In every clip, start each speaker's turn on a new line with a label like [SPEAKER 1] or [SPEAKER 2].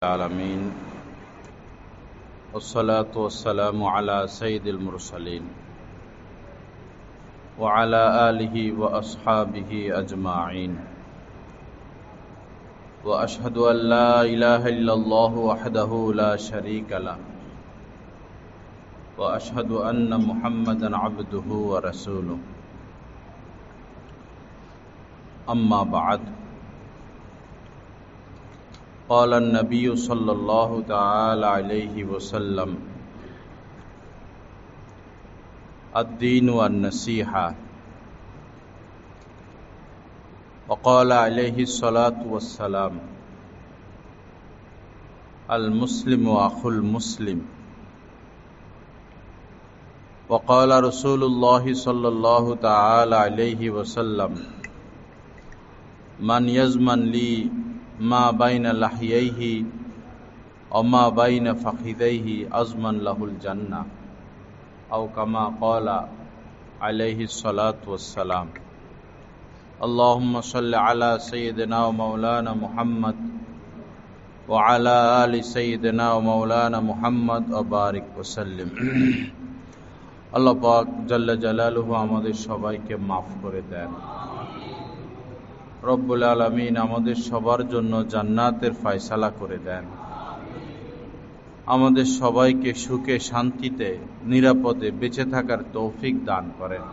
[SPEAKER 1] العالمين والصلاة والسلام على سيد المرسلين وعلى آله وأصحابه أجمعين وأشهد أن لا إله إلا الله وحده لا شريك له وأشهد أن محمدا عبده ورسوله أما بعد قال النبي صلى الله تعالى عليه وسلم الدين والنصيحة وقال عليه الصلاة والسلام المسلم أخو المسلم وقال رسول الله صلى الله تعالى عليه وسلم من يضمن لي ما بين لحييه وما بين فخذيه أضمن له الجنة أو كما قال عليه الصلاة والسلام اللهم صل على سيدنا ومولانا محمد وعلى آل سيدنا ومولانا محمد وبارك وسلم আল্লাহ পাক জাল্লা জালালুহু আমাদের সবাইকে মাফ করে দেন। রব্বুল আলামিন আমাদের সবার জন্য জান্নাতের ফয়সালা করে দেন। আমাদের সবাইকে সুখে শান্তিতে নিরাপদে বেঁচে থাকার তৌফিক দান করেন।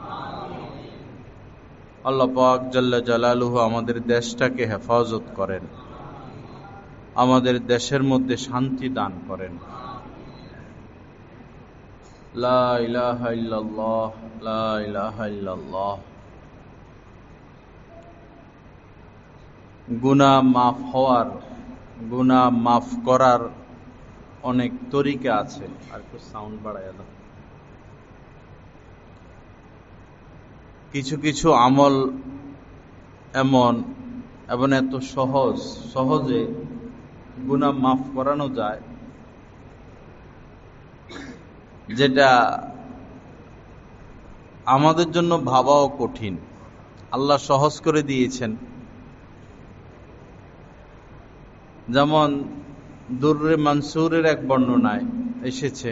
[SPEAKER 1] আল্লাহ পাক জাল্লা জালালুহু আমাদের দেশটাকে হেফাজত করেন, আমাদের দেশের মধ্যে শান্তি দান করেন। লা ইলাহা ইল্লাল্লাহ, লা ইলাহা ইল্লাল্লাহ। গুনাহ মাফ হওয়ার, গুনাহ মাফ করার অনেক তরিকা আছে। আর একটু সাউন্ড বাড়াইয়া দাও। কিছু কিছু আমল এমন এবং এত সহজে গুনাহ মাফ করানো যায়, যেটা আমাদের জন্য ভাবাও কঠিন। আল্লাহ সহজ করে দিয়েছেন। যেমন দুররে মানসুরের এক বর্ণনায় এসেছে,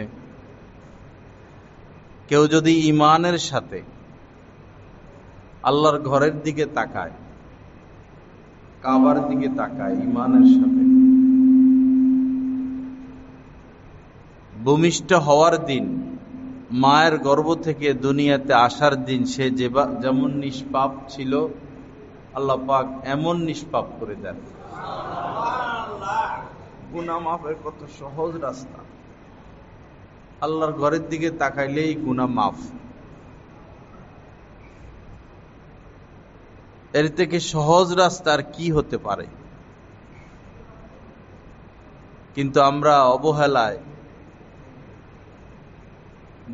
[SPEAKER 1] কেউ যদি ঈমানের সাথে আল্লাহর ঘরের দিকে তাকায়, কাবার দিকে তাকায় ঈমানের সাথে, ভূমিষ্ঠ হওয়ার দিন, মায়ের গর্ভ থেকে দুনিয়াতে আসার দিন সে যেমন নিষ্পাপ ছিল, আল্লাহ পাক এমন নিষ্পাপ করে দেন। গুনাহ মাফের কত সহজ রাস্তা। আল্লাহর ঘরের দিকে তাকাইলেই গুনাহ মাফ। এর থেকে সহজ রাস্তা আর কি হতে পারে? কিন্তু আমরা অবহেলায়,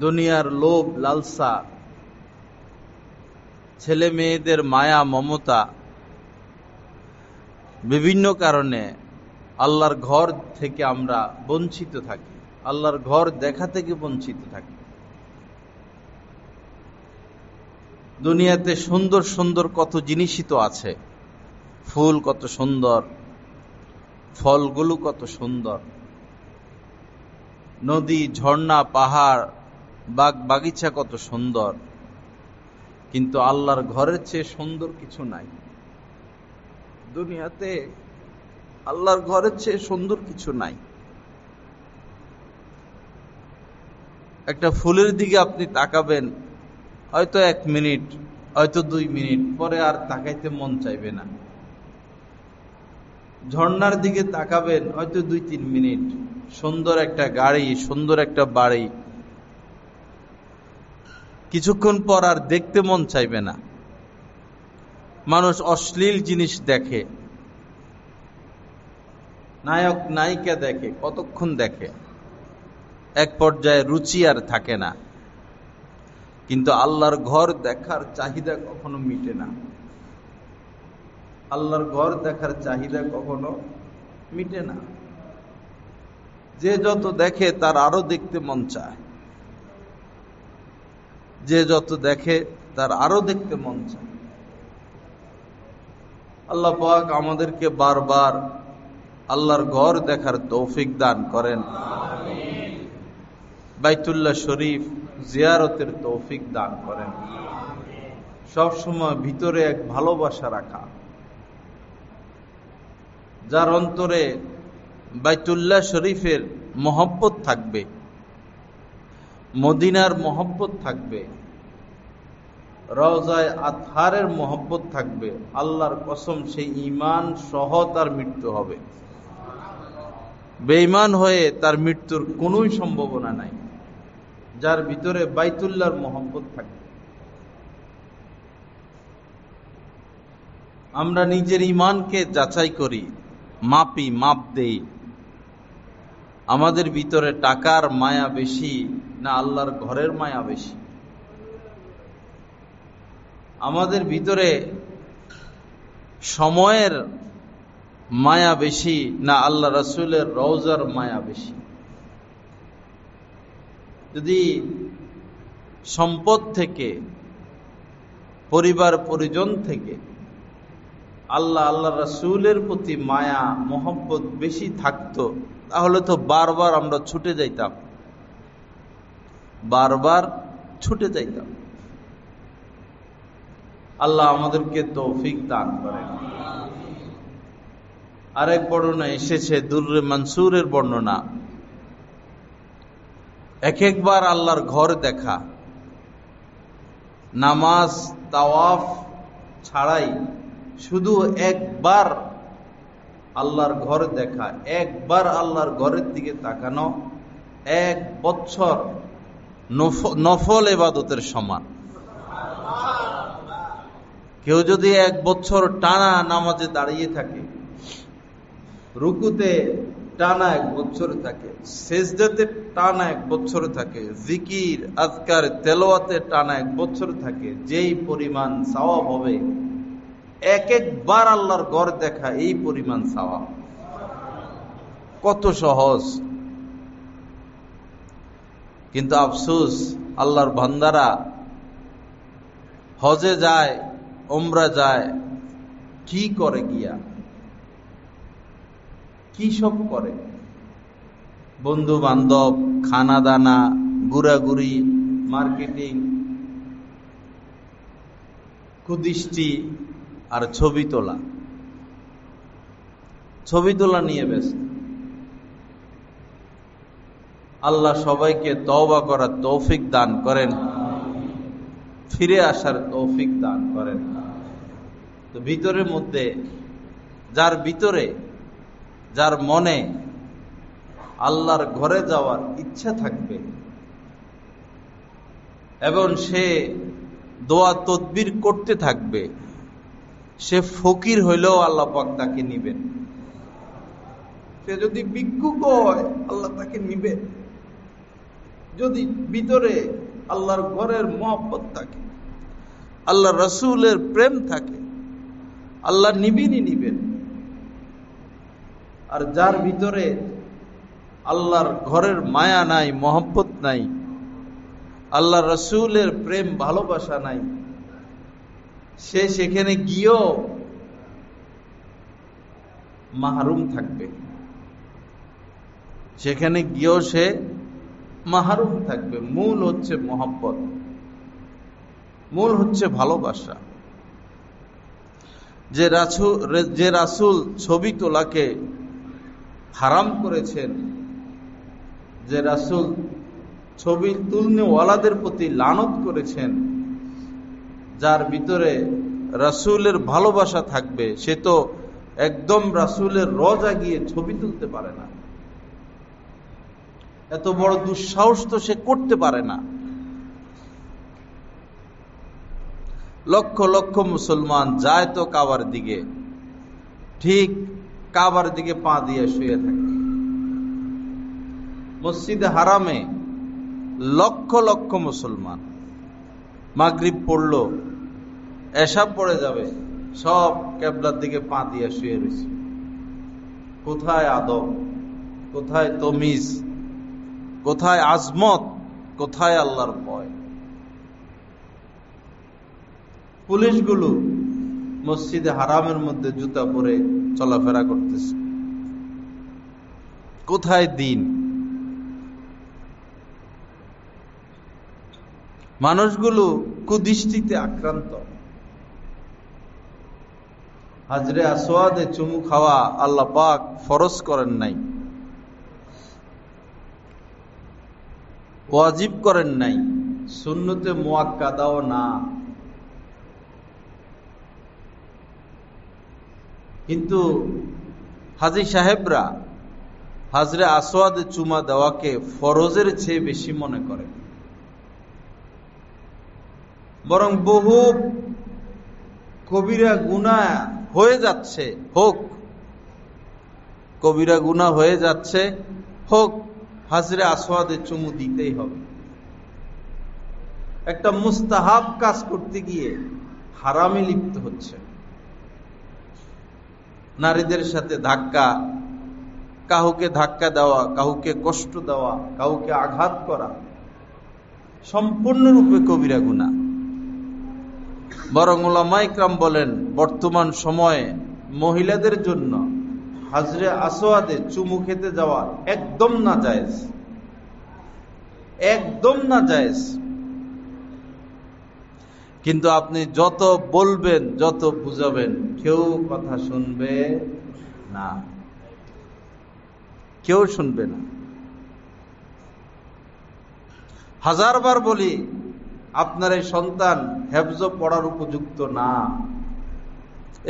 [SPEAKER 1] দুনিয়ার লোভ লালসা, ছেলে মেয়েদের মায়া মমতা, বিভিন্ন কারণে আল্লাহর ঘর থেকে আমরা বঞ্চিত থাকি, আল্লাহর ঘর দেখা থেকে বঞ্চিত থাকি। দুনিয়াতে সুন্দর সুন্দর কত জিনিসই তো আছে। ফুল কত সুন্দর, ফলগুলো কত সুন্দর, নদী ঝর্ণা পাহাড় বাগ বাগিচা কত সুন্দর, কিন্তু আল্লাহর ঘরের চেয়ে সুন্দর কিছু নাই দুনিয়াতে। আল্লাহর ঘরের চেয়ে সুন্দর কিছু নাই। একটা ফুলের দিকে আপনি তাকাবেন, হয়তো 1 মিনিট, হয়তো 2 মিনিট, পরে আর তাকাইতে মন চাইবে না। ঝর্ণার দিকে তাকাবেন, হয়তো 2-3 মিনিট। সুন্দর একটা গাড়ি, সুন্দর একটা বাড়ি, কিছুক্ষণ পর আর দেখতে মন চাইবে না। মানুষ অশ্লীল জিনিস দেখে, নায়ক নায়িকা দেখে, কতক্ষণ দেখে, এক পর্যায়ে রুচি আর থাকে না। কিন্তু আল্লাহর ঘর দেখার চাহিদা কখনো মিটে না। আল্লাহর ঘর দেখার চাহিদা কখনো মিটে না। যে যত দেখে তার আরো দেখতে মন চায়, যে যত দেখে তার আরো দেখতে মন চায়। আল্লাহ পাক আমাদেরকে বারবার আল্লাহর ঘর দেখার তৌফিক দান করেন। বাইতুল্লাহ শরীফ জিয়ারতের তৌফিক দান করেন। সব সময় ভিতরে এক ভালোবাসা রাখা, যার অন্তরে বাইতুল্লাহ শরীফের মহব্বত থাকবে, মদিনার মহব্বত থাকবে, রওজায়ে আতহারের মহব্বত থাকবে, আল্লাহর কসম সেই ঈমান সহ তার মৃত্যু হবে। বেঈমান হয়ে তার মৃত্যুর কোনোই সম্ভাবনা নাই, যার ভিতরে বাইতুল্লাহর মহব্বত থাকবে। আমরা নিজের ঈমানকে যাচাই করি, মাপি, মাপ দেই। আমাদের ভিতরে টাকার মায়া বেশি না আল্লাহর ঘরের মায়া বেশি? আমাদের ভিতরে সময়ের মায়া বেশি না আল্লাহ রাসূলের রওজার মায়া বেশি? যদি সম্পদ থেকে, পরিবার পরিজন থেকে আল্লাহ রাসূলের প্রতি মায়া মোহব্বত বেশি থাকতো, তাহলে তো বারবার আমরা ছুটে যাইতাম, বারবার ছুটে যাইতাম। আল্লাহ আমাদেরকে তৌফিক দান করেন। আরেক বর্ণনা এসেছে, দুররে মনসুরের বর্ণনা, এক একবার আল্লাহর ঘর দেখা, নামাজ তাওয়াফ ছাড়াই শুধু একবার আল্লাহর ঘর দেখা, একবার আল্লাহর ঘরের দিকে তাকানো 1 বছর নফল ইবাদতের সমান। কেউ যদি 1 বছর টানা নামাজে দাঁড়িয়ে থাকে, রুকুতে টানা 1 বছর থাকে, সেজদাতে টানা 1 বছর থাকে, জিকির আজকার তেলাওয়াতে টানা 1 বছর থাকে, যেই পরিমাণ সওয়াব হবে এক একবার আল্লাহর ঘর দেখা এই পরিমাণ সওয়াব। কত সহজ! কিন্তু আফসোস, আল্লাহর বান্দারা হজে যায়, উমরা যায়, কি করে গিয়া, কি সব করে? বন্ধু বান্ধব, খানা দানা, ঘুরাঘুরি, মার্কেটিং, কুদৃষ্টি আর ছবি তোলা, ছবি তোলা নিয়ে ব্যস্ত। আল্লাহ সবাইকে তওবা করার তৌফিক দান করেন, ফিরে আসার তৌফিক দান করেন। তো ভিতরের মধ্যে, যার ভিতরে, যার মনে আল্লাহর ঘরে যাওয়ার ইচ্ছা থাকবে এবং সে দোয়া তদবির করতে থাকবে, সে ফকির হইলেও আল্লাহ পাক তাকে নিবেন। সে যদি ভিক্ষুক হয় আল্লাহ তাকে নিবেন। যদি ভিতরে আল্লাহর ঘরের মহব্বত থাকে, আল্লাহ রাসূলের প্রেম থাকে, আল্লাহ নিবেন। আর যার ভিতরে আল্লাহর ঘরের মায়া নাই, মহব্বত নাই, আল্লাহ রাসূলের প্রেম ভালোবাসা নাই, সে সেখানে গিয়েও মাহরুম থাকবে, সেখানে গিয়েও সে মাহরুম থাকবে। মূল হচ্ছে মহব্বত, মূল হচ্ছে ভালোবাসা। যে রাসূল ছবি তোলাকে হারাম করেছেন, যে রাসূল ছবি তুলনেওয়ালাদের প্রতি লানত করেছেন, যার ভিতরে রাসূলের ভালোবাসা থাকবে, সে তো একদম রাসূলের রওজা গিয়ে ছবি তুলতে পারে না। এত বড় দুঃসাহস তো সে করতে পারে না। লক্ষ লক্ষ মুসলমান যায় তো কাবার দিকে, ঠিক কাবার দিকে পা দিয়ে শুয়ে থাকে। মসজিদে হারামে লক্ষ লক্ষ মুসলমান, মাগরিব পড়লো, এশা পড়ে যাবে, সব কিবলার দিকে পা দিয়ে শুয়ে রয়েছে। কোথায় আদব, কোথায় তমিজ, কোথায় আজমত, কোথায় আল্লাহর ভয়? পুলিশগুলো মসজিদে হারামের মধ্যে জুতা পরে চলাফেরা করতেছে, কোথায় দিন? মানুষগুলো কুদৃষ্টিতে আক্রান্ত। হাজরে আসওয়াদে চুমু খাওয়া আল্লাহ পাক ফরজ করেন নাই, ওয়াজিব করেন নাই, সুন্নতে মুআক্কাদাও না। কিন্তু হাজী সাহেবরা হাজরে আসওয়াদে চুমা দেওয়াকে ফরজের চেয়ে বেশি মনে করে, বরং বহু কবিরা গুনাহ হয়ে যাচ্ছে, হোক কবিরা গুনাহ হয়ে যাচ্ছে, হোক হাজরে আসওয়াদে চুমু দিতেই হবে। একটা মুস্তাহাব কাজ করতে গিয়ে হারামে লিপ্ত হচ্ছে। নারীদের সাথে ধাক্কা, কাউকে ধাক্কা দেওয়া, কাউকে কষ্ট দেওয়া, কাউকে আঘাত করা সম্পূর্ণরূপে কবিরা গুনাহ। বরং উলামায়ে কেরাম বলেন, বর্তমান সময়ে মহিলাদের জন্য হাজরে আসওয়াদে চুমু খেতে যাওয়া একদম নাজায়েজ, একদম নাজায়েজ। কিন্তু আপনি যত বলবেন, যত বুঝাবেন, কেউ কথা শুনবে না, কেউ শুনবে না। হাজারবার বলি, আপনার এই সন্তান হেফজ পড়ার উপযুক্ত না,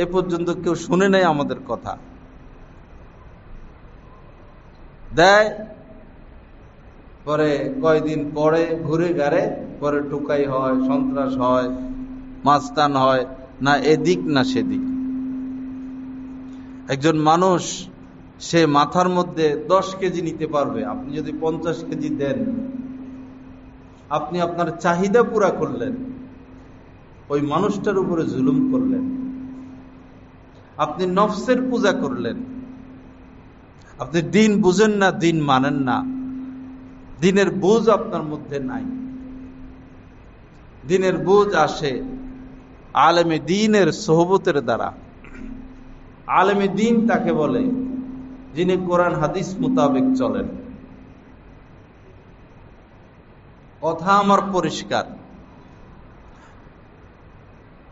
[SPEAKER 1] এ পর্যন্ত কেউ শুনে নাই আমাদের কথা। দেয়, পরে কয়দিন পরে ঘুরে গাড়ে, পরে টুকাই হয়, সন্ত্রাস হয়, মাস্তান হয়, না এদিক না সেদিক। একজন মানুষ সে মাথার মধ্যে 10 কেজি নিতে পারবে, আপনি যদি 50 কেজি দেন, আপনি আপনার চাহিদা পুরা করলেন, ওই মানুষটার উপরে জুলুম করলেন, আপনি নফসের পূজা করলেন, আপনি দিন বুঝেন না, দিন মানেন না, দিনের বুঝ আপনার মধ্যে নাই। দিনের বুঝ আসে আলেমে দ্বীনের সোহবতের দ্বারা। আলেমে দ্বীন তাকে বলে যিনি কোরআন হাদিস মোতাবেক চলেন। কথা আমার পরিষ্কার,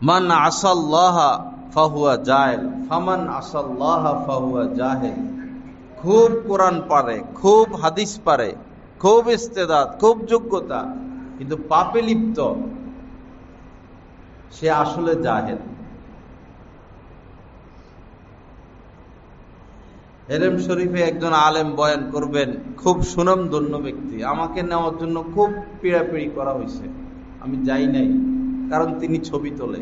[SPEAKER 1] মান আসাল্লাহা ফাহুয়া জাহেল, ফামান আসাল্লাহা ফাহুয়া জাহেল। খুব কোরআন পারে, খুব হাদিস পারে, খুব ইস্তেদাদ, খুব যোগ্যতা, কিন্তু পাপে লিপ্ত, সে আসলে জাহেল। হেরেম শরীফে একজন আলেম বয়ান করবেন, খুব সুনামধন্য ব্যক্তি, আমাকে নেওয়ার জন্য খুব পীড়াপিড়ি করা হয়েছে, আমি যাই নাই, কারণ তিনি ছবি তোলে,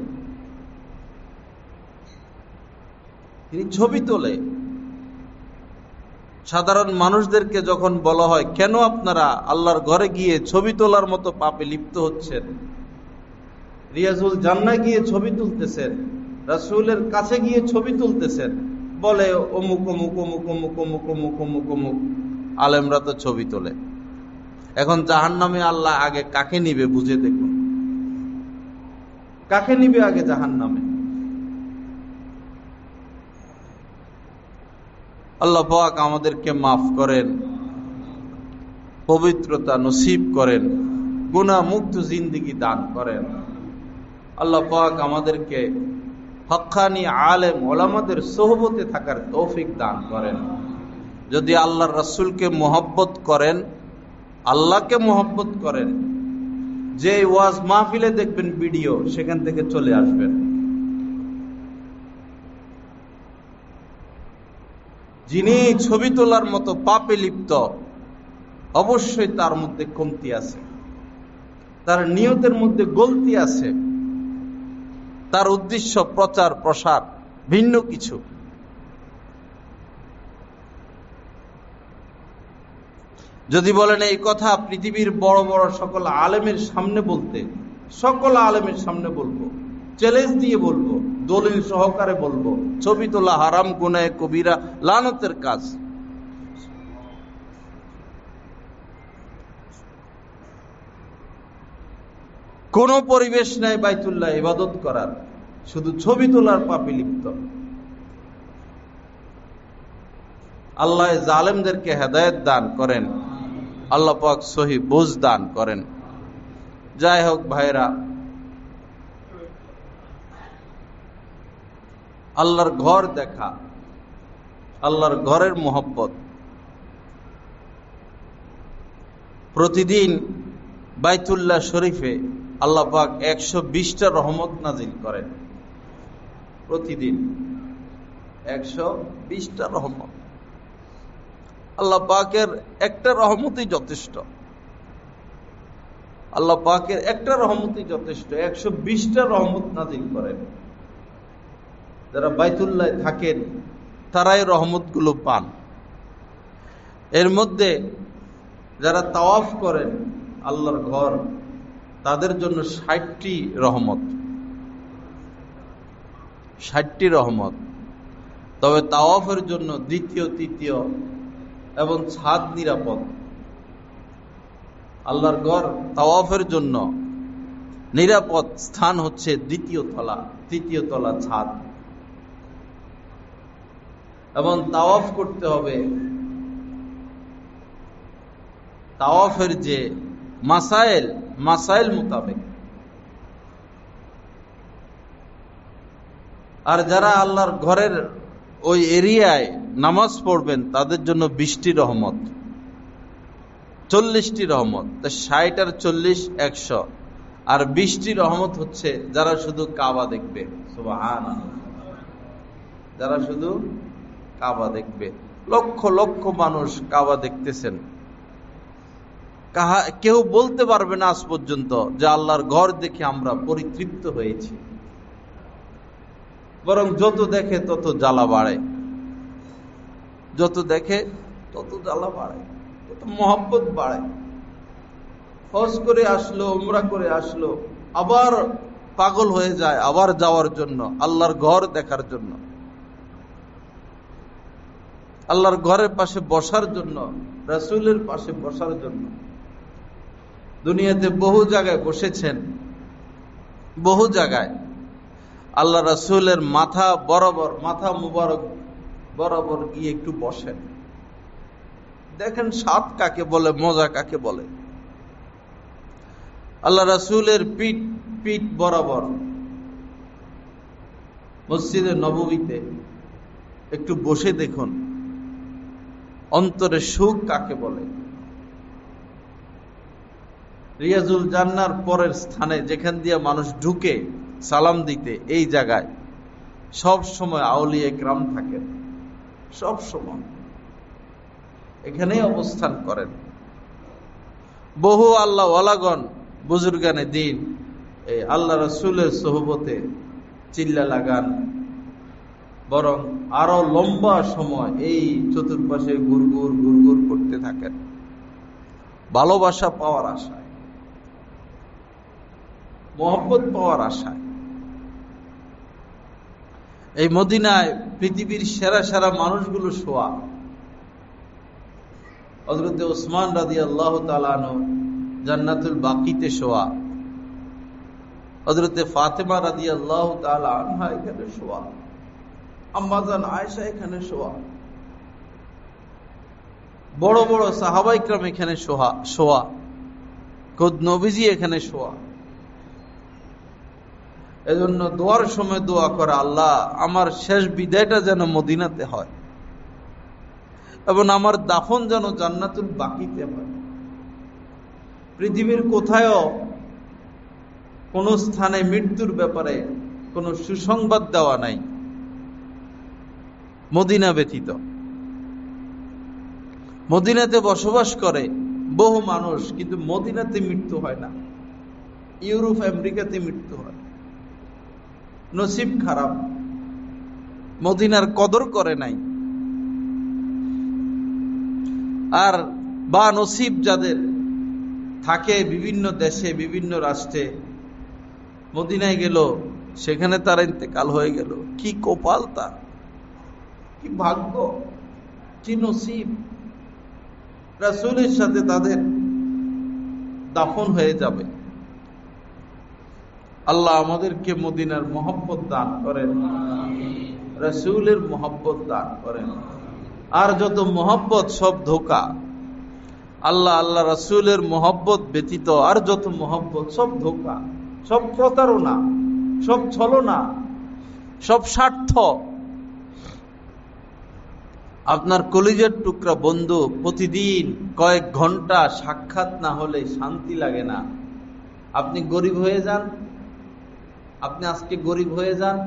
[SPEAKER 1] তিনি ছবি তোলে। সাধারণ মানুষদেরকে যখন বলা হয়, কেন আপনারা আল্লাহর ঘরে গিয়ে ছবি তোলার মতো পাপে লিপ্ত হচ্ছেন, রিয়াজুল জান্নাহ গিয়ে ছবি তুলতেছেন, রাসূলের কাছে গিয়ে ছবি তুলতেছেন, বলে অমুক অমুক অমুক অমুক অমুক অমুক অমুক অমুক আলেমরা তো ছবি তোলে। এখন জাহান্নামে আল্লাহ আগে কাকে নিবে বুঝে দেখুন, কাকে নিবে আগে জাহান্নামে? আল্লাহ পাক আমাদেরকে মাফ করেন, পবিত্রতা নসিব করেন, গুনাহ মুক্ত জিন্দেগি দান করেন। আল্লাহ পাক আমাদেরকে হক্কানি আলেম ওলামাদের সোহবতে থাকার তৌফিক দান করেন। যদি আল্লাহর রাসূলকে মুহাব্বত করেন, আল্লাহকে মুহাব্বত করেন, যে ওয়াজ মাহফিলে দেখবেন ভিডিও, সেখান থেকে চলে আসবেন। যিনি ছবি তোলার মতো পাপে লিপ্ত, অবশ্যই তার মধ্যে কমতি আছে, তার নিয়তের মধ্যে গলতি আছে, তার উদ্দেশ্য প্রচার প্রসার ভিন্ন কিছু। যদি বলেন এই কথা পৃথিবীর বড় বড় সকল আলেমের সামনে বলতে, সকল আলেমের সামনে বলবো, চ্যালেঞ্জ দিয়ে বলবো, দলিল সহকারে বলবো, ছবি তোলা হারাম, গুনাহ কবিরা, লানতের কাজ। কোন পরিবেশ নাই বাইতুল্লাহ ইবাদত করার, শুধু ছবি তোলার পাপে লিপ্ত। আল্লাহ জালেমদেরকে হেদায়েত দান করেন, আল্লাহ পাক সহি বুঝ দান করেন। যাই হোক ভাইরা, আল্লাহর ঘর দেখা, আল্লাহর ঘরের মোহব্বত। প্রতিদিন বাইতুল্লাহ শরীফে আল্লাহ পাক 120টা রহমত নাজিল করেন। প্রতিদিন 120টা রহমত। আল্লাহ পাকের একটা রহমতই যথেষ্ট। আল্লাহ পাকের একটা রহমতই যথেষ্ট। 120টা রহমত নাজিল করেন। যারা বাইতুল্লাহ থাকেন তারাই রহমতগুলো পান। এর মধ্যে যারা তাওয়াফ করেন আল্লাহর ঘর, তাদের জন্য 60টি রহমত। 60টি রহমত। তবে তাওয়াফের জন্য দ্বিতীয়, তৃতীয় এবং ছাদ নিরাপদ। আল্লাহর ঘর তাওয়াফের জন্য নিরাপদ স্থান হচ্ছে দ্বিতীয় তলা, তৃতীয় তলা ছাদ। এবং তাওয়াফ করতে হবে, তাওয়াফের যে মাসাইল মোতাবেক। আর যারা আল্লাহর ঘরের ওই এরিয়ায় নামাজ পড়বেন তাদের জন্য 20টি রহমত, 40টি রহমত। 60 আর 40 100। আর 20টি রহমত হচ্ছে যারা শুধু কাবা দেখবে। সুবহানাল্লাহ। যারা শুধু কাবা দেখবে। লক্ষ লক্ষ মানুষ কাবা দেখতেছেন। কেউ বলতে পারবে না আজ পর্যন্ত যে আল্লাহর ঘর দেখে আমরা পরিতৃপ্ত হয়েছি। বরং যত দেখে তত জ্বালা বাড়ে, যত দেখে তত জ্বালা বাড়ে, তত মহব্বত বাড়ে। হজ করে আসলো, উমরা করে আসলো, আবার পাগল হয়ে যায় আবার যাওয়ার জন্য, আল্লাহর ঘর দেখার জন্য, আল্লাহর ঘরের পাশে বসার জন্য, রাসূলের পাশে বসার জন্য। দুনিয়াতে বহু জায়গায় বসেছেন, বহু জায়গায় আল্লাহ রাসূলের মাথা বরাবর, মাথা মুবারক বরাবর গিয়ে একটু বসেন, দেখেন স্বাদ কাকে বলে, মজা কাকে বলে। আল্লাহ রাসূলের পিঠ বরাবর মসজিদে নববীতে একটু বসে দেখুন, অন্তরে সুখ কাকে বলে। রিয়াজুল জান্নার পরের স্থানে যেখান দিয়ে মানুষ ঢুকে সালাম দিতে, এই জায়গায় সব সময় আউলিয়া কিরাম থাকেন, সব সময় এখানেই অবস্থান করেন। বহু আল্লাহ ওয়ালাগণ বুজুর্গানে দিন এই আল্লাহ রাসূলের সোহবতে চিল্লা লাগান, বরং আরো লম্বা সময় এই চতুর্পাশে গুড়গুড় গুড়গুড় করতে থাকেন ভালোবাসা পাওয়ার আশায়, মহব্বত পাওয়ার আশায়। এই মদিনায় পৃথিবীর সেরা সেরা মানুষগুলো শোয়া। হযরত ওসমান রাদিয়াল্লাহু তাআলা আনহু জান্নাতুল বাকিতে শোয়া। হযরত ফাতেমা রাদিয়াল্লাহু তাআলা আনহা এখানে শোয়া। আম্মা জান আয়েশা এখানে শোয়া। বড় বড় সাহাবা ইকরাম এখানে শোয়া। খোদ নবীজি এখানে শোয়া। এজন্য দোয়ার সময় দোয়া করে, আল্লাহ আমার শেষ বিদায়টা যেন মদিনাতে হয় এবং আমার দাফন যেন জান্নাতুল বাকিতে হয়। পৃথিবীর কোথায়ও কোন স্থানে মৃত্যুর ব্যাপারে কোন সুসংবাদ দেওয়া নাই মদিনা ব্যতীত। মদিনাতে বসবাস করে বহু মানুষ, কিন্তু মদিনাতে মৃত্যু হয় না। ইউরোপ আমেরিকাতে মৃত্যু হয়। নসিব খারাপ, মদিনার কদর করে নাই। আর বা নসিব যাদের থাকে বিভিন্ন দেশে, বিভিন্ন রাষ্ট্রে, মদিনায় গেল, সেখানে তার ইন্তেকাল হয়ে গেল। কি কপাল তার, কি ভাগ্য, কি নসিব। রাসূলের সাথে তাদের দাফন হয়ে যাবে। আল্লাহ আমাদেরকে মদিনার মহব্বত দান করেন, রাসূলের মহব্বত দান করেন। আর যত মহব্বত সব ধোঁকা। আল্লাহ আল্লাহ রাসূলের মহব্বত ব্যতীত আর যত মহব্বত সব ধোঁকা, সব প্রতারণা, সব ছলনা, সব স্বার্থ। আপনার কলিজার টুকরা বন্ধু প্রতিদিন কয়েক ঘন্টা সাক্ষাৎ না হলে শান্তি লাগে না। আপনি গরিব হয়ে যান, আপনি আজকে গরিব হয়ে যান,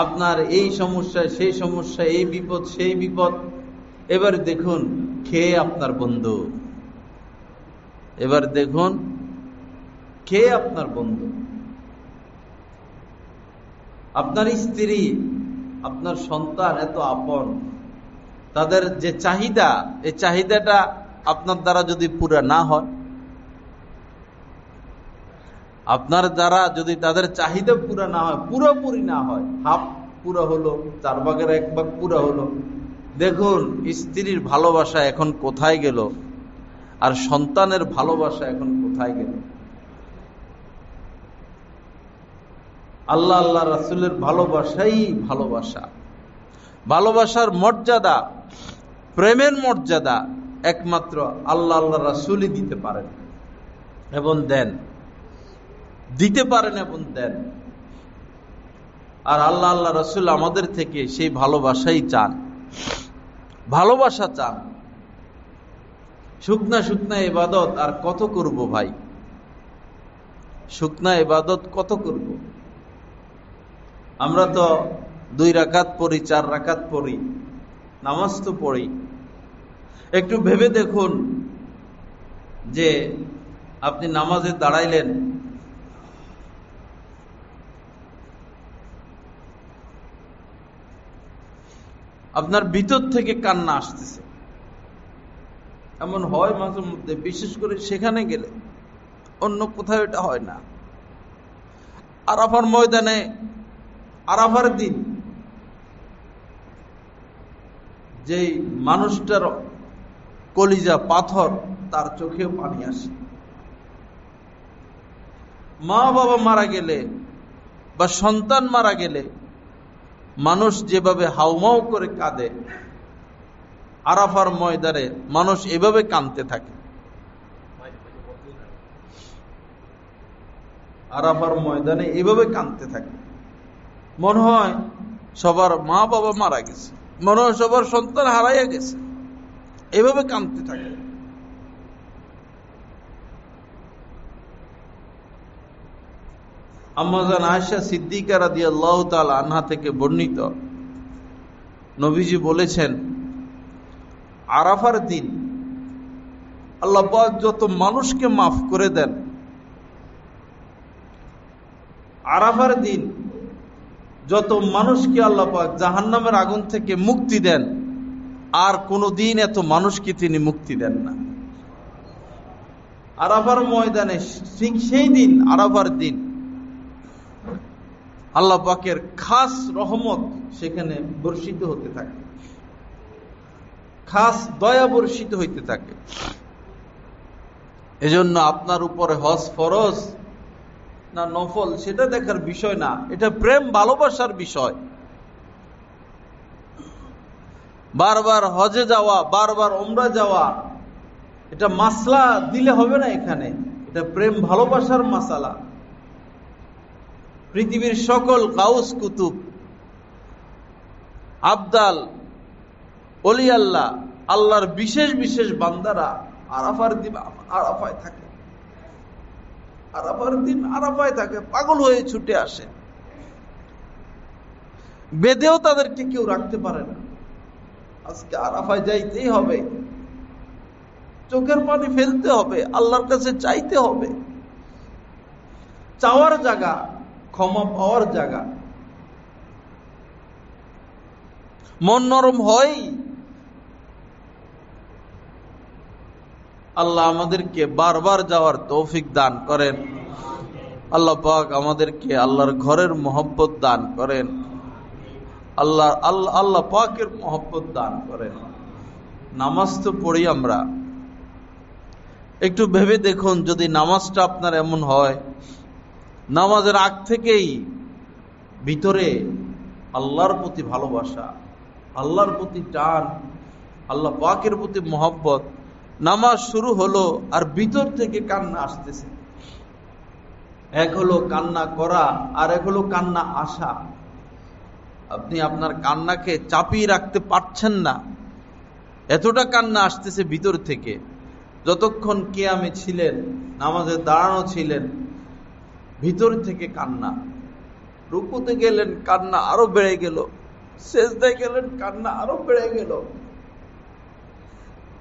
[SPEAKER 1] আপনার এই সমস্যায় সেই সমস্যা, এই বিপদ সেই বিপদ। এবার দেখুন খেয়ে আপনার বন্ধু, এবার দেখুন খেয়ে আপনার বন্ধু, আপনার স্ত্রী, আপনার সন্তান এত আপন। তাদের যে চাহিদা, এই চাহিদাটা আপনার দ্বারা যদি পুরা না হয়, আপনার দ্বারা যদি তাদের চাহিদা পুরা না হয়, পুরোপুরি না হয়, হাফ পুরা হলো, 4 ভাগের 1 ভাগ পুরা হলো, দেখুন স্ত্রীর ভালোবাসা এখন কোথায় গেল, আর সন্তানের ভালোবাসা এখন কোথায় গেল। আল্লাহ আল্লাহ রাসূলের ভালোবাসাই ভালোবাসা। ভালোবাসার মর্যাদা, প্রেমের মর্যাদা একমাত্র আল্লাহ আল্লাহ রাসূলই দিতে পারেন এবং দেন, দিতে পারেন এবং দেন। আর আল্লাহ আল্লাহ রাসূল আমাদের থেকে সেই ভালোবাসাই চান, ভালোবাসা চান। শুকনা শুকনা ইবাদত আর কত করব ভাই, শুকনা ইবাদত কত করব? আমরা তো 2 রাকাত পড়ি, 4 রাকাত পড়ি, নামাজ তো পড়ি। একটু ভেবে দেখুন যে আপনি নামাজে দাঁড়াইলেন, আপনার ভিতর থেকে কান্না আসতেছে। এমন হয় মাঝে মধ্যে, বিশেষ করে সেখানে গেলে, অন্য কোথাও এটা হয় না। আরাফার ময়দানে, আরাফার দিন যেই মানুষটার কলিজা পাথর, তার চোখেও পানি আসে। মা বাবা মারা গেলে বা সন্তান মারা গেলে মানুষ যেভাবে হাউমাউ করে কাঁদে, আরাফার ময়দানে মানুষ এভাবে কাঁদতে থাকে। আরাফার ময়দানে এভাবে কাঁদতে থাকে। মনে হয় সবার মা বাবা মারা গেছে, মনে হয় সবার সন্তান হারাইয়া গেছে, এভাবে কাঁদতে থাকে। আম্মা জান আয়েশা সিদ্দিকা রাদিয়াল্লাহু তাআলা আনহা থেকে বর্ণিত, নবীজি বলেছেন, আরাফার দিন আল্লাহ পাক যত মানুষকে মাফ করে দেন, আরাফার দিন যত মানুষকে আল্লাহ পাক জাহান্নামের আগুন থেকে মুক্তি দেন, আর কোনদিন এত মানুষকে তিনি মুক্তি দেন না। আরাফার ময়দানে ঠিক সেই দিন, আরাফার দিন আল্লাহ পাকের খাস রহমত সেখানে বর্ষিত হতে থাকে, খাস দয়া বর্ষিত হইতে থাকে। এজন্য আপনার উপরে হজ ফরজ না নফল সেটা দেখার বিষয় না, এটা প্রেম ভালোবাসার বিষয়। বারবার হজে যাওয়া, বারবার উমরা যাওয়া, এটা মাসলা দিলে হবে না। এখানে এটা প্রেম ভালোবাসার মাসালা। পৃথিবীর সকল গাউস কুতুব, আবদাল, ওলি আল্লাহ, আল্লাহর বিশেষ বিশেষ বান্দারা আরাফার দিন আরাফায় থাকে, আরাফার দিন আরাফায় থাকে, পাগল হয়ে ছুটে আসে। বেঁধেও তাদেরকে কেউ রাখতে পারে না। আজকে আরাফায় যাইতেই হবে, চোখের পানি ফেলতে হবে, আল্লাহর কাছে চাইতে হবে। চাওয়ার জায়গা, ক্ষমা পাওয়ার জায়গা। মন নরম হয়। আল্লাহ আমাদেরকে বারবার যাওয়ার তৌফিক দান করেন। আল্লাহ পাক আমাদেরকে আল্লাহর ঘরের মহব্বত দান করেন। আল্লাহ পাকের মহব্বত দান করেন। নামাজ তো পড়ি আমরা, একটু ভেবে দেখুন যদি নামাজটা আপনার এমন হয়, নামাজের আগ থেকেই ভিতরে আল্লাহর প্রতি ভালোবাসা, আল্লাহর প্রতি টান, আল্লাহ পাকের প্রতি মহব্বত। নামাজ শুরু হলো আর ভিতর থেকে কান্না আসতেছে। এক হলো কান্না করা আর এক হলো কান্না আসা। আপনি আপনার কান্নাকে চাপিয়ে রাখতে পারছেন না, এতটা কান্না আসতেছে ভিতর থেকে। যতক্ষণ কিয়ামে ছিলেন, নামাজে দাঁড়ানো ছিলেন, ভিতর থেকে কান্না। রুকুতে গেলেন, কান্না আরো বেড়ে গেল। সেজদায় গেলেন, কান্না আরো বেড়ে গেল।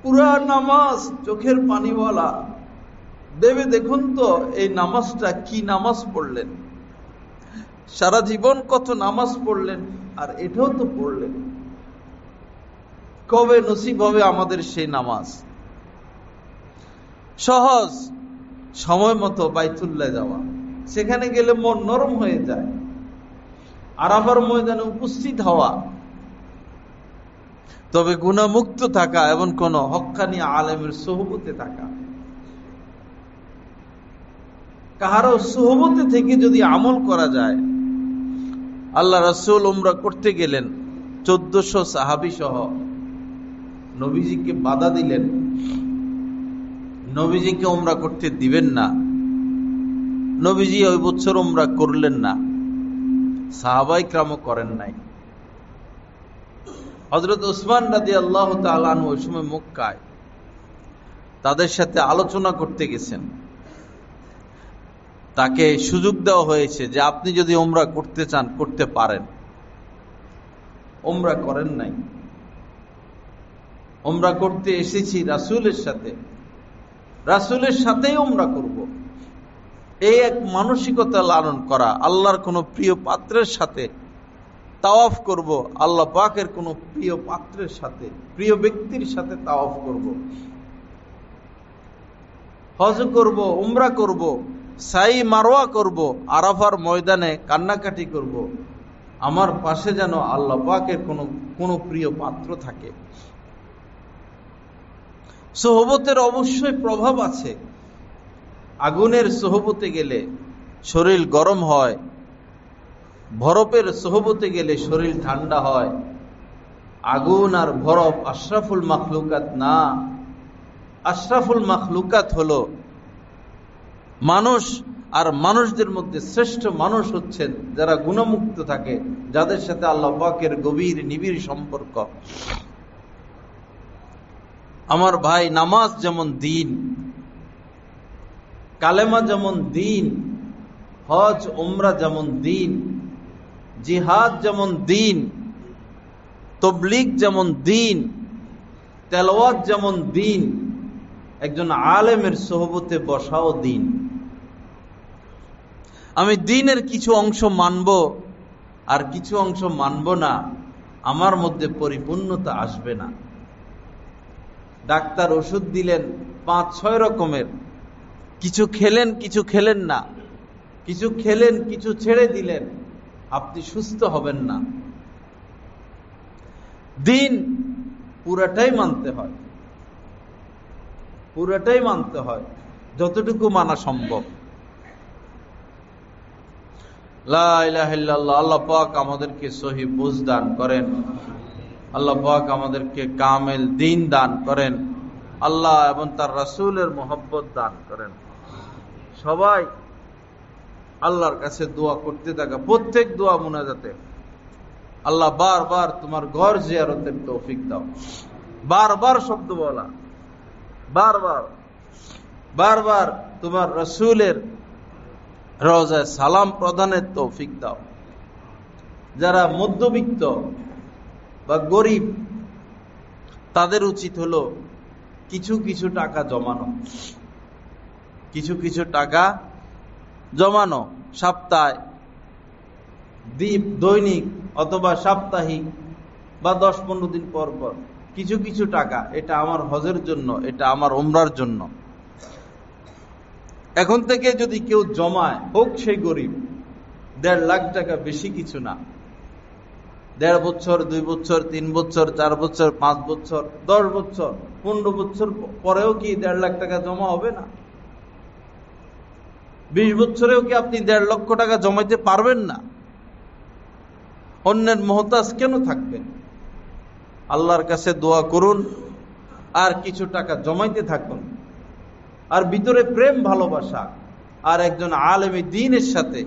[SPEAKER 1] পুরা নামাজ চোখের পানিওয়ালা। দেবে দেখুন তো এই নামাজটা কি নামাজ পড়লেন, সারা জীবন কত নামাজ পড়লেন, আর এটাও তো পড়লেন। কবে নসিব হবে আমাদের সেই নামাজ? সহজ, সময় মতো বাইতুল্লাহ যাওয়া, সেখানে গেলে মন নরম হয়ে যায়। আরাফার ময়দানে উপস্থিত হওয়া, তবে গুনাহমুক্ত থাকা এবং কোন হক্কানি আলেমের সোহবতে থাকা। কাহারো সোহবতে থেকে যদি আমল করা যায়। আল্লাহ রাসূল উমরা করতে গেলেন, 1400 সাহাবী সহ। নবীজিকে বাধা দিলেন, নবীজিকে উমরা করতে দিবেন না। নবীজি ওই বছর উমরা করলেন না, সাহাবায়ে কেরামও করেন নাই। হযরত উসমান রাদিয়াল্লাহু তাআলা আনহু ওই সময় মক্কায় তাদের সাথে আলোচনা করতে গেছেন। তাকে সুযোগ দেওয়া হয়েছে যে আপনি যদি উমরা করতে চান করতে পারেন। উমরা করেন নাই। উমরা করতে এসেছি রাসূলের সাথে, রাসূলের সাথেই উমরা করব, এই এক মানসিকতা লালন করা। আল্লাহর কোন প্রিয় পাত্রের সাথে তাওয়াফ করব, আল্লাহ পাকের কোন প্রিয় পাত্রের সাথে, প্রিয় ব্যক্তির সাথে তাওয়াফ করব, হজ করব, উমরা করব, সাই মারওয়া করব, আরাফার ময়দানে কান্নাকাটি করব। আমার পাশে যেন আল্লাহ পাকের কোন প্রিয় পাত্র থাকে। সোহবতের অবশ্যই প্রভাব আছে। আগুনের সোহবতে গেলে শরীর গরম হয়, বরফের সোহবতে গেলে শরীর ঠান্ডা হয়। আগুন আর বরফ আশরাফুল মাখলুকাত না। আশরাফুল মাখলুকাত হলো মানুষ, আর মানুষদের মধ্যে শ্রেষ্ঠ মানুষ হচ্ছেন যারা গুণমুক্ত থাকে, যাদের সাথে আল্লাহ পাকের গভীর নিবিড় সম্পর্ক। আমার ভাই, নামাজ যেমন দ্বীন, কালেমা যেমন দ্বীন, হজ উমরা যেমন দ্বীন, জিহাদ যেমন দ্বীন, তাবলীগ যেমন দ্বীন, তেলাওয়াত যেমন দ্বীন, একজন আলেমের সোহবতে বসাও দ্বীন। আমি দ্বীনের কিছু অংশ মানব আর কিছু অংশ মানব না, আমার মধ্যে পরিপূর্ণতা আসবে না। ডাক্তার ওষুধ দিলেন 5-6 রকমের, কিছু খেলেন কিছু খেলেন না, কিছু খেলেন কিছু ছেড়ে দিলেন, আপনি সুস্থ হবেন না। দ্বীন পুরাটাই মানতে হয়, পুরাটাই মানতে হয়, যতটুকু মানা সম্ভব। লা ইলাহা ইল্লাল্লাহ। আল্লাহ পাক আমাদেরকে সহি বুঝ দান করেন, আল্লাহ পাক আমাদেরকে কামেল দ্বীন দান করেন, আল্লাহ এবং তার রাসূলের মহব্বত দান করেন। সবাই আল্লাহর কাছে দোয়া করতে থাকা, প্রত্যেক দোয়া মুনাজাতে আল্লাহ বারবার তোমার ঘর জিয়ারতের তৌফিক দাও, বারবার শব্দ বলা, বারবার বারবার তোমার রাসূলের রওজায় সালাম প্রদানের তৌফিক দাও। যারা মধ্যবিত্ত বা গরিব, তাদের উচিত হলো কিছু কিছু টাকা জমানো, কিছু কিছু টাকা জমানো, সপ্তাহে, দৈনিক অথবা সাপ্তাহিক বা 10-15 দিন পর পর কিছু কিছু টাকা। এটা আমার হজের জন্য, এটা আমার উমরার জন্য। এখন থেকে যদি কেউ জমায়, হোক সেই গরিব, 1.5 লাখ টাকা বেশি কিছু না। 1.5 বছর, 2 বছর, 3 বছর, 4 বছর, 5 বছর, 10 বছর, 15 বছর পরেও কি 1.5 লাখ টাকা জমা হবে না? 20 বছরেও কি আপনি 1.5 লক্ষ টাকা জমাইতে পারবেন না? অন্যের মহতাজ কেন থাকবেন? আল্লাহর কাছে দোয়া করুন, আর কিছু টাকা জমাইতে থাকুন, আর ভিতরে প্রেম ভালোবাসা, আর একজন আলেমী দ্বীনের সাথে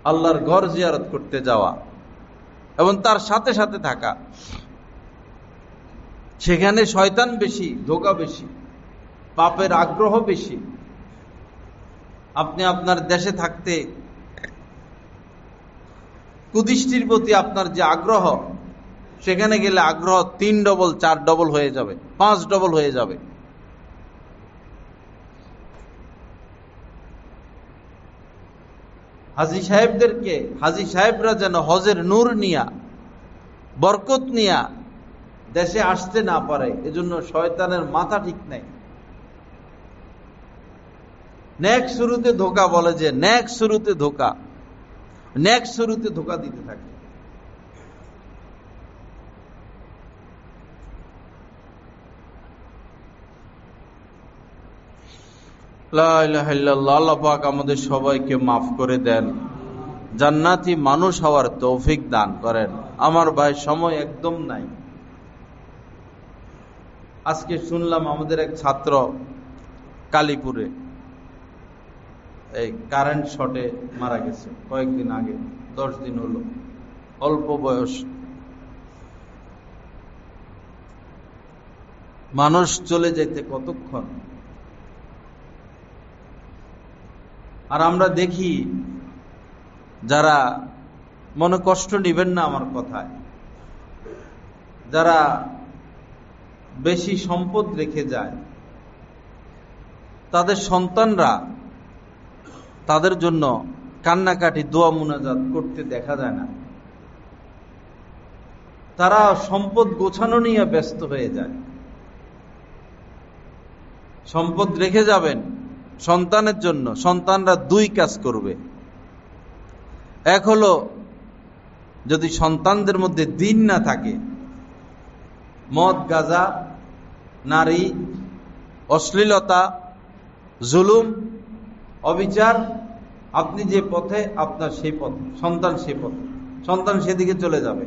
[SPEAKER 1] আল্লাহর ঘর জিয়ারত করতে যাওয়া এবং তার সাথে সাথে থাকা। সেখানে শয়তান বেশি, ধোঁকা বেশি, পাপের আগ্রহ বেশি। আপনি আপনার দেশে থাকতে কুদৃষ্টির প্রতি আপনার যে আগ্রহ, সেখানে গেলে আগ্রহ 3 ডবল 4 ডবল হয়ে যাবে, 5 ডবল হয়ে যাবে। হাজী সাহেবদেরকে, হাজী সাহেবরা যেন হজের নূর নিয়া, বরকত নিয়া দেশে আসতে না পারে, এজন্য শয়তানের মাথা ঠিক নাই। নেক শুরুতে ধোঁকা বলে, যে নেক শুরুতে ধোঁকা, নেক শুরুতে ধোঁকা দিতে থাকে। লা ইলাহা ইল্লাল্লাহ। আল্লাহ পাক আমাদের সবাইকে মাফ করে দেন, জান্নাতি মানুষ হওয়ার তৌফিক দান করেন। আমার ভাই, সময় একদম নাই। আজকে শুনলাম আমাদের এক ছাত্র কালীপুরে এই কারেন্ট শর্টে মারা গেছে, কয়েকদিন আগে, 10 দিন হলো, অল্প বয়স। মানুষ চলে যেতে কতক্ষণ, আর আমরা দেখি যারা, মনে কষ্ট নিবেন না আমার কথায়, যারা বেশি সম্পদ রেখে যায়, তাদের সন্তানরা তাদের জন্য কান্নাকাটি, দোয়া মুনাজাত করতে দেখা যায় না। তারা সম্পদ গোছানো নিয়ে ব্যস্ত হয়ে যায়। সম্পদ রেখে যাবেন সন্তানের জন্য, সন্তানরা 2 কাজ করবে। এক হলো, যদি সন্তানদের মধ্যে দ্বীন না থাকে, মদ, গাঁজা, নারী, অশ্লীলতা, জুলুম, অবিচার, আপনি যে পথে, আপনার সেই পথ, সন্তান সেই পথ, সন্তান সেদিকে চলে যাবে।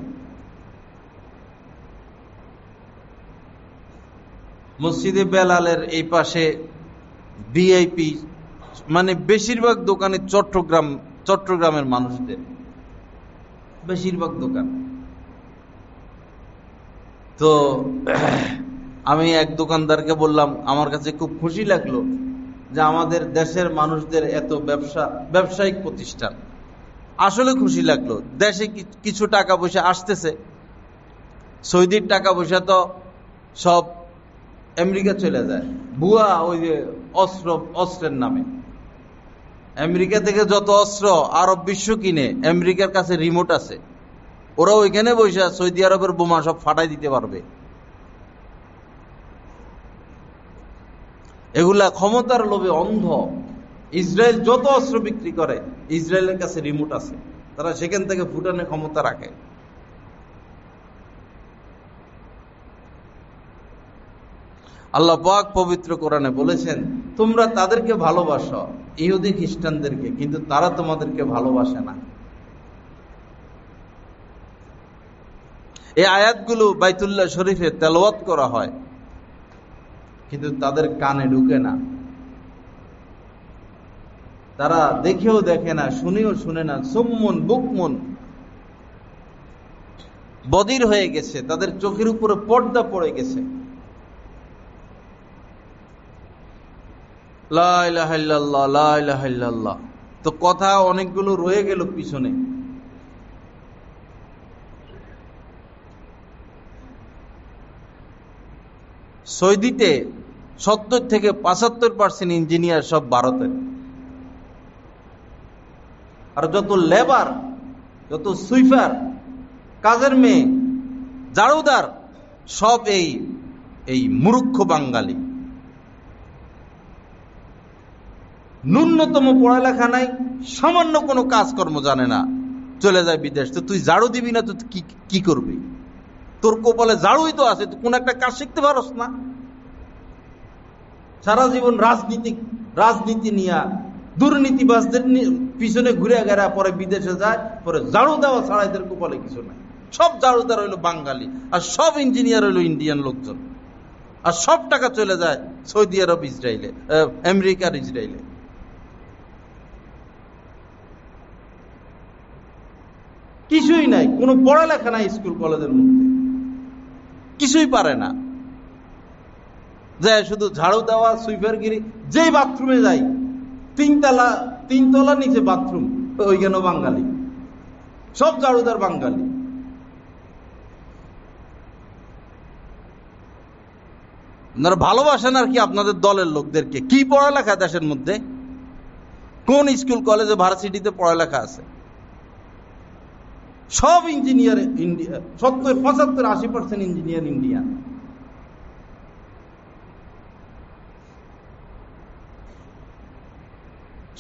[SPEAKER 1] মসজিদে বেলালের এই পাশে ভিআইপি, মানে বেশিরভাগ দোকানে চট্টগ্রামের মানুষদের, বেশিরভাগ দোকান। তো আমি এক দোকানদারকে বললাম, আমার কাছে খুব খুশি লাগলো যে আমাদের দেশের মানুষদের এত ব্যবসায়িক প্রতিষ্ঠান। আসলে খুশি লাগলো, দেশে কিছু টাকা পয়সা আসতেছে। সৌদির টাকা পয়সা তো সব আমেরিকা চলে যায়, ভুয়া ওই যে অস্ত্রের নামে। আমেরিকা থেকে যত অস্ত্র আরব বিশ্ব কিনে, আমেরিকার কাছে রিমোট আছে, ওরা ওইখানে বসে সৌদি আরবের বোমা সব ফাটাই দিতে পারবে। এগুলা ক্ষমতার লোভে অন্ধ। ইসরায়েল যত অস্ত্র বিক্রি করে, ইসরায়েলের কাছে রিমোট আছে, তারা সেখান থেকে ফুটানোর ক্ষমতা রাখে। আল্লাহ পাক পবিত্র কোরআনে বলেছেন, তোমরা তাদেরকে ভালোবাসো, ইহুদি খ্রিস্টানদেরকে, কিন্তু তারা তোমাদেরকে ভালোবাসে না। এই আয়াতগুলো বাইতুল্লাহ শরীফে তেলাওয়াত করা হয়, কিন্তু তাদের কানে ঢুকে না। তারা দেখেও দেখে না, শুনেও শুনে না, সুম্মুন বুকমুন, বধির হয়ে গেছে, তাদের চোখের উপরে পর্দা পড়ে গেছে। লা ইলাহা ইল্লাল্লাহ, লা ইলাহা ইল্লাল্লাহ। তো কথা অনেকগুলো রয়ে গেল পিছনে। সৌদিতে 70 থেকে 75% ইঞ্জিনিয়ার সব ভারতের। আর যত লেবার, যত সুইপার, কাজের মেয়ে, ঝাড়ুদার, সব এই মূর্খ বাঙালি। ন্যূনতম পড়ালেখা নাই, সামান্য কোনো কাজকর্ম জানে না, চলে যায় বিদেশ। তো তুই ঝাড়ু দিবি না তো কি করবি? তোর কপালে ঝাড়ুই তো আছে, তুই কোন একটা কাজ শিখতে পারস না। সারা জীবন রাজনীতি নিয়ে দুর্নীতিবাজদের পিছনে ঘুরে গেরা পরে বিদেশে যায়, পরে ঝাড়ু দেওয়া ছাড়া এদের কপালে কিছু নাই। সব ঝাড়ুদার হইলো বাঙালি, আর সব ইঞ্জিনিয়ার হইলো ইন্ডিয়ান লোকজন, আর সব টাকা চলে যায় সৌদি আরব, ইসরায়েলে, আমেরিকার ইসরায়েলে। কিছুই নাই, কোনো পড়ালেখা নাই স্কুল কলেজের মধ্যে, কিছুই পারে না, যায় শুধু ঝাড়ু দেওয়া, সুইপারগিরি। যেই বাথরুমে যাই, তিনতলা নিচে বাথরুম, ওইখানে বাঙালি, সব ঝাড়ুদার বাঙালি। আপনারা ভালোবাসেন আর কি আপনাদের দলের লোকদেরকে? কি পড়ালেখা দেশের মধ্যে? কোন স্কুল কলেজে ভার্সিটিতে পড়ালেখা আছে? সব ইঞ্জিনিয়ার ইন্ডিয়া, 70, 75, 80% ইঞ্জিনিয়ার ইন্ডিয়া।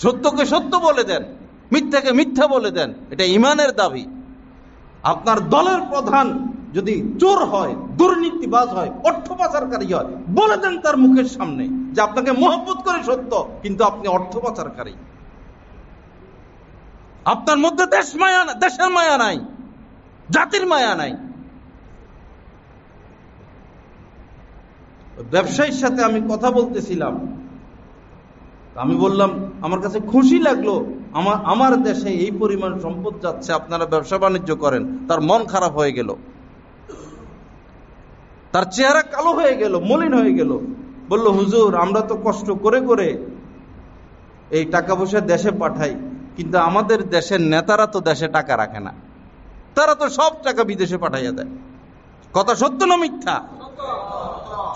[SPEAKER 1] সত্যকে সত্য বলে দেন, মিথ্যাকে মিথ্যা বলে দেন, এটা ইমানের দাবি। আপনার দলের প্রধান যদি চোর হয়, দুর্নীতিবাজ হয়, অর্থ পাচারকারী হয়, বলে দেন তার মুখের সামনে যে আপনাকে মহব্বত করে সত্য, কিন্তু আপনি অর্থ পাচারকারী। আপনার মধ্যে দেশের মায়া নাই, জাতির মায়া নাই। ব্যবসায়ীর সাথে আমি কথা বলতেছিলাম, আমি বললাম আমার কাছে খুশি লাগলো, আমার দেশে এই পরিমাণ সম্পদ যাচ্ছে, আপনারা ব্যবসা বাণিজ্য করেন। তার মন খারাপ হয়ে গেল, তার চেহারা কালো হয়ে গেল, মলিন হয়ে গেল। বলল, হুজুর, আমরা তো কষ্ট করে করে এই টাকা পয়সা দেশে পাঠাই, কিন্তু আমাদের দেশের নেতারা তো দেশে টাকা রাখে না, তারা তো সব টাকা বিদেশে পাঠাইয়া দেয়। কথা সত্য না মিথ্যা?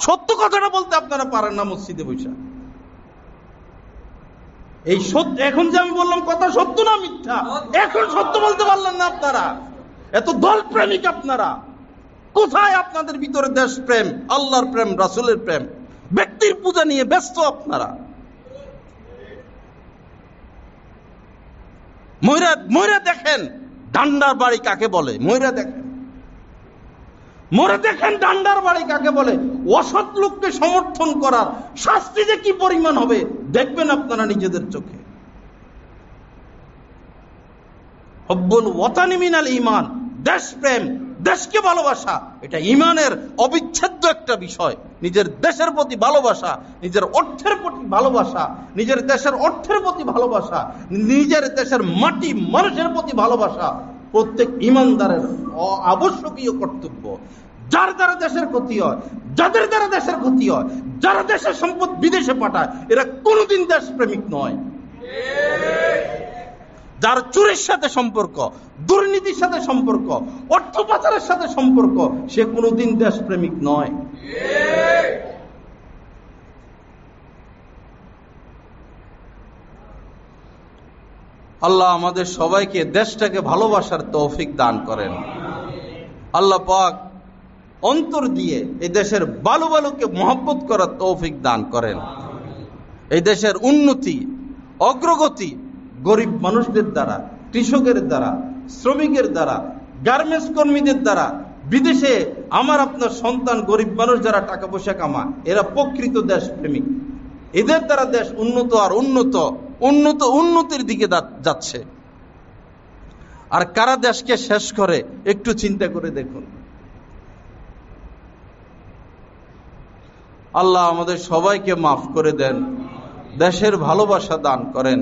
[SPEAKER 1] সত্য কথাটা বলতে আপনারা পারেন না মসজিদে বৈশা। এই সত্য, এখন যে আমি বললাম কথা সত্য না মিথ্যা, এখন সত্য বলতে পারলেন না আপনারা। এত দল প্রেমিক আপনারা, কোথায় আপনাদের ভিতরে দেশ প্রেম, আল্লাহর প্রেম, রাসূলের প্রেম? ব্যক্তির পূজা নিয়ে ব্যস্ত আপনারা। ময়রা দেখেন ডান্ডার বাড়ি কাকে বলে, ময়রা দেখেন, মরে দেখেন ডান্ডার বাড়ি কাকে বলে। অসৎ লোককে সমর্থন করার শাস্তি যে কি পরিমাণ হবে দেখবেন আপনারা নিজেদের চোখে। হব্বুল ওয়াতানি মিনাল ঈমান, দেশপ্রেম, দেশকে ভালোবাসা, এটা ঈমানের অবিচ্ছেদ্য একটা বিষয়। নিজের দেশের প্রতি ভালোবাসা, নিজের অর্থের প্রতি ভালোবাসা, নিজের দেশের অর্থের প্রতি ভালোবাসা, নিজের দেশের মাটি মানুষের প্রতি ভালোবাসা প্রত্যেক ঈমানদারের আবশ্যকীয় কর্তব্য। যার দ্বারা দেশের ক্ষতি হয়, যাদের দ্বারা দেশের ক্ষতি হয়, যারা দেশের সম্পদ বিদেশে পাঠায়, এরা কোনোদিন দেশপ্রেমিক নয়। যার চুরির সাথে সম্পর্ক, দুর্নীতির সাথে সম্পর্ক, অর্থ পাচারের সাথে সম্পর্ক, সে কোনোদিন দেশপ্রেমিক নয়। আল্লাহ আমাদের সবাইকে দেশটাকে ভালোবাসার তৌফিক দান করেন। আল্লাহ পাক অন্তর দিয়ে এই দেশের বালু বালুকে মহব্বত করার তৌফিক দান করেন। এই দেশের উন্নতি, অগ্রগতি গরিব মানুষদের দ্বারা, কৃষকের দ্বারা, শ্রমিকের দ্বারা, গার্মেন্টস কর্মীদের দ্বারা, বিদেশে আমার আপনার সন্তান গরিব মানুষ যারা টাকা পয়সা কামায়, এরা প্রকৃত দেশপ্রেমিক। এদের দ্বারা দেশ উন্নত আর উন্নতির দিকে যাচ্ছে। আর কারা দেশকে শেষ করে একটু চিন্তা করে দেখুন। আল্লাহ আমাদের সবাইকে মাফ করে দেন, দেশের ভালোবাসা দান করেন,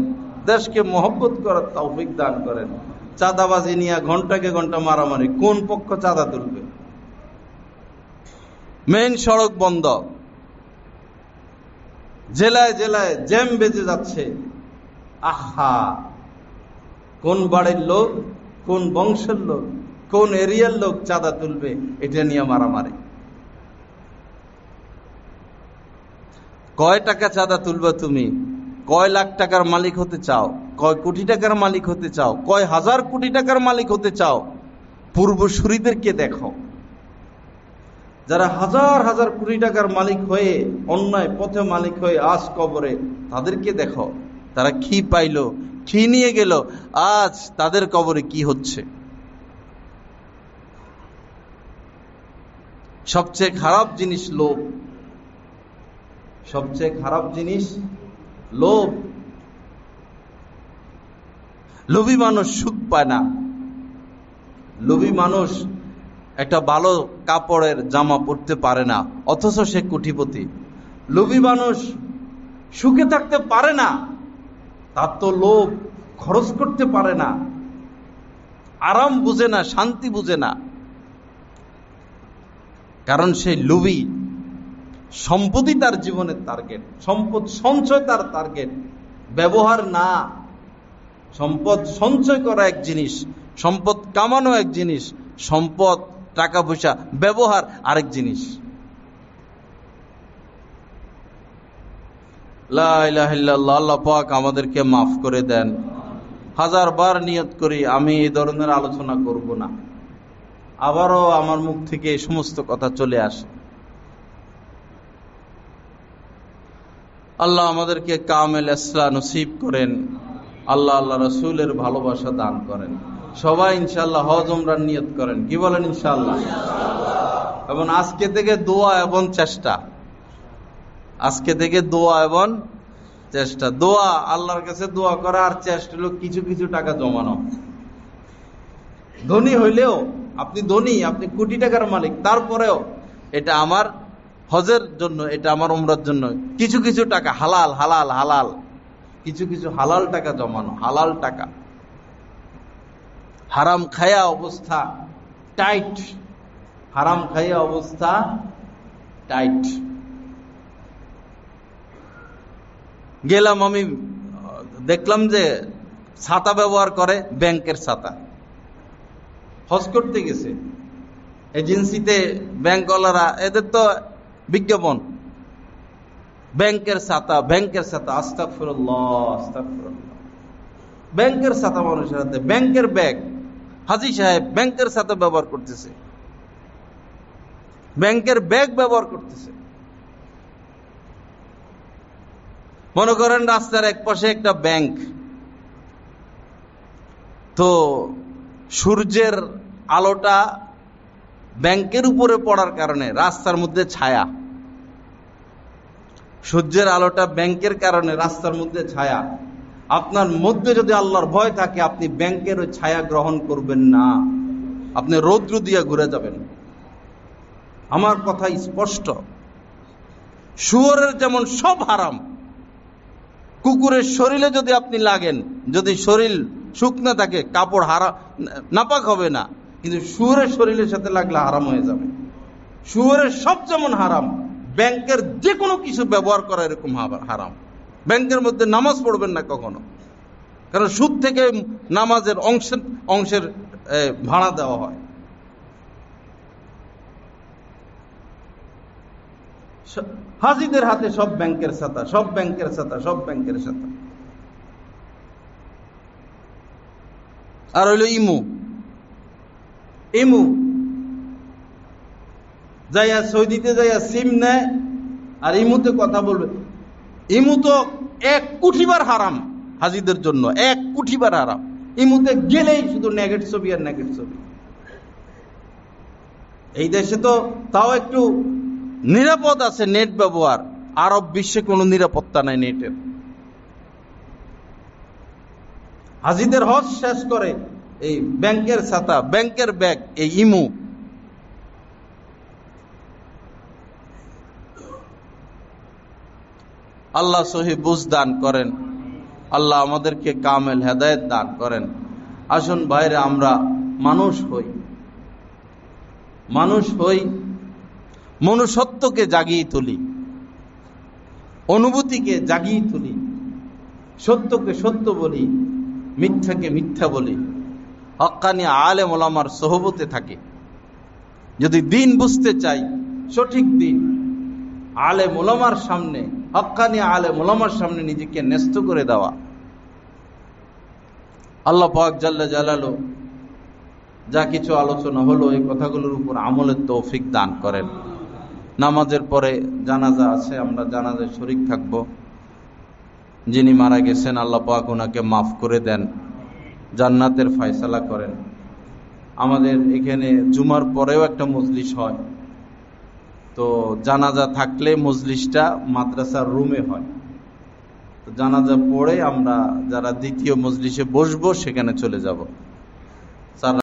[SPEAKER 1] দেশকে মহব্বত করার তৌফিক দান করেন। চাঁদাবাজি নিয়ে ঘন্টাকে ঘন্টা মারামারি, কোন পক্ষ চাঁদা তুলবে? মেইন সড়ক বন্ধ, জেলায় জেলায় জ্যাম বেজে যাচ্ছে। আহা, কোন বাড়ির লোক, কোন বংশের লোক, কোন এরিয়ার লোক চাঁদা তুলবে, এটা নিয়ে মারামারি। কয় টাকা চাঁদা তুলবে তুমি? কয় লাখ টাকার মালিক হতে চাও? কয় কোটি টাকার মালিক হতে চাও? কয় হাজার কোটি টাকার মালিক হতে চাও? পূর্বসূরীদেরকে দেখো, যারা হাজার হাজার কোটি টাকার মালিক হয়ে অন্যায় পথে মালিক হয়ে আজ কবরে, তাদেরকে দেখো তারা কি পাইল, কি নিয়ে গেল, আজ তাদের কবরে কি হচ্ছে। সবচেয়ে খারাপ জিনিস লোভ, সবচেয়ে খারাপ জিনিস লোভ। লোভী মানুষ সুখ পায় না। লোভী মানুষ একটা ভালো কাপড়ের জামা পরতে পারে না, অথচ সে কোটিপতি। লোভী মানুষ সুখে থাকতে পারে না, তার তো লোভ খরচ করতে পারে না, আরাম বুঝে না, শান্তি বুঝে না, কারণ সে লোভী। সম্পদই তার জীবনের টার্গেট, সম্পদ সঞ্চয় তার টার্গেট, ব্যবহার না। সম্পদ সঞ্চয় করা এক জিনিস, সম্পদ কামানো এক জিনিস, সম্পদ টাকা পয়সা ব্যবহার আরেক জিনিস। লা ইলাহা ইল্লাল্লাহ। আল্লাহ পাক আমাদেরকে মাফ করে দেন। হাজারবার নিয়ত করি আমি এই ধরনের আলোচনা করব না, আবারও আমার মুখ থেকে এই সমস্ত কথা চলে আসে। আল্লাহ আমাদেরকে কামেল ইসলাম নসিব করেন, আল্লাহ আল্লাহ রসুলের ভালোবাসা দান করেন। সবাই ইনশাআল্লাহ হজ উমরার নিয়ত করেন। কি বলেন? ইনশাআল্লাহ। এবং আজকে থেকে দোয়া এবং চেষ্টা, আজকে থেকে দোয়া এবং চেষ্টা। দোয়া আল্লাহর কাছে দোয়া করা, আর চেষ্টা হলো কিছু কিছু টাকা জমানো। ধনী হইলেও, আপনি ধনী, আপনি কোটি টাকার মালিক, তারপরেও এটা আমার হজের জন্য, এটা আমার উমরার জন্য কিছু কিছু টাকা হালাল হালাল হালাল, কিছু কিছু হালাল টাকা জমানো। হালাল টাকা, হারাম খায়া অবস্থা টাইট, হারাম খায়া অবস্থা টাইট। গেলাম আমি, দেখলাম যে ছাতা ব্যবহার করে, ব্যাংকের ছাতা। হজ করতে গেছে, এজেন্সিতে ব্যাংকওয়ালারা, এদের তো বিজ্ঞাপন, ব্যাংকের ছাতা, ব্যাংকের ছাতা। আস্তাগফিরুল্লাহ, আস্তাগফিরুল্লাহ। ব্যাংকের ছাতা মানুষের হাতে, ব্যাংকের ব্যাগ। হাজী সাহেব ব্যাংকের ছাতা ব্যবহার করতেছে, ব্যাংকের ব্যাগ ব্যবহার করতেছে। মনে করেন রাস্তার এক পাশে একটা ব্যাংক, তো সূর্যের আলোটা ব্যাংকের উপরে পড়ার কারণে রাস্তার মধ্যে ছায়া, সূর্যের আলোটা ব্যাংকের কারণে রাস্তার মধ্যে ছায়া। আপনার মধ্যে যদি আল্লাহর ভয় থাকে, আপনি ব্যাংকের ওই ছায়া গ্রহণ করবেন না, আপনি রৌদ্র দিয়ে ঘুরে যাবেন। আমার কথা স্পষ্ট। শুয়োরের যেমন সব হারাম, কুকুরের শরীরে যদি আপনি লাগেন, যদি শরীর শুকনা থাকে, কাপড় নাপাক হবে না, কিন্তু শুয়োরের শরীরের সাথে লাগলে হারাম হয়ে যাবে। শুয়োরের সব যেমন হারাম, ব্যাংকের যে কোনো কিছু ব্যবহার করা এরকম হারাম। ব্যাংকের মধ্যে নামাজ পড়বেন না কখনো, কারণ সুদ থেকে নামাজের অংশের ভাড়া দেওয়া হয়। হাজিদের হাতে সব ব্যাংকের ছাতা, সব ব্যাংকের ছাতা, সব ব্যাংকের ছাতা। আর হইল ইমু, ইমু যাইয়া সৌদিতে যাইয়া সিম নেয় আর ইমুতে কথা বলবে। ইমু তো 1 কোটিবার হারাম হাজিদের জন্য, 1 কোটিবার হারাম। ইমুতে গেলেই শুধু নেগেট ছবি আর নেগেট ছবি। এই দেশে তো তাও একটু নিরাপদ আছে নেট ব্যবহার, আরব বিশ্বে কোনো নিরাপত্তা নাই নেটের। হাজিদের হজ শেষ করে এই ব্যাংকের ছাতা, ব্যাংকের ব্যাগ, এই ইমু। আল্লাহ সহি বুঝ দান করেন, আল্লাহ আমাদেরকে কামেল হেদায়েত দান করেন। আসুন ভাইরা, আমরা মানুষ হই, মানুষ হই, মনুষ্যত্বকে জাগিয়ে তুলি, অনুভূতিকে জাগিয়ে তুলি, সত্যকে সত্য বলি, মিথ্যাকে মিথ্যা বলি, হক্কানি আলেম ওলামার সোহবতে থাকে। যদি দিন বুঝতে চাই, সঠিক দিন, আলেম ওলামার সামনে, হক্কানি আলেম ওলামার সামনে নিজেকে ন্যস্ত করে দেওয়া। আল্লাহ পাক জাল্লা জালালু যা কিছু আলোচনা হলো, এই কথাগুলোর উপর আমলের তৌফিক দান করেন। নামাজের পরে জানাজা আছে, আমরা জানাজায় শরীক থাকব। যিনি মারা গেছেন, আল্লাহ পাক ওনাকে মাফ করে দেন, জান্নাতের ফয়সালা করেন। আমাদের এখানে জুমার পরেও একটা মজলিস হয়, তো জানাজা থাকলে মজলিসটা মাদ্রাসার রুমে হয়। তো জানাজা পড়ে আমরা যারা দ্বিতীয় মজলিসে বসবো সেখানে চলে যাব।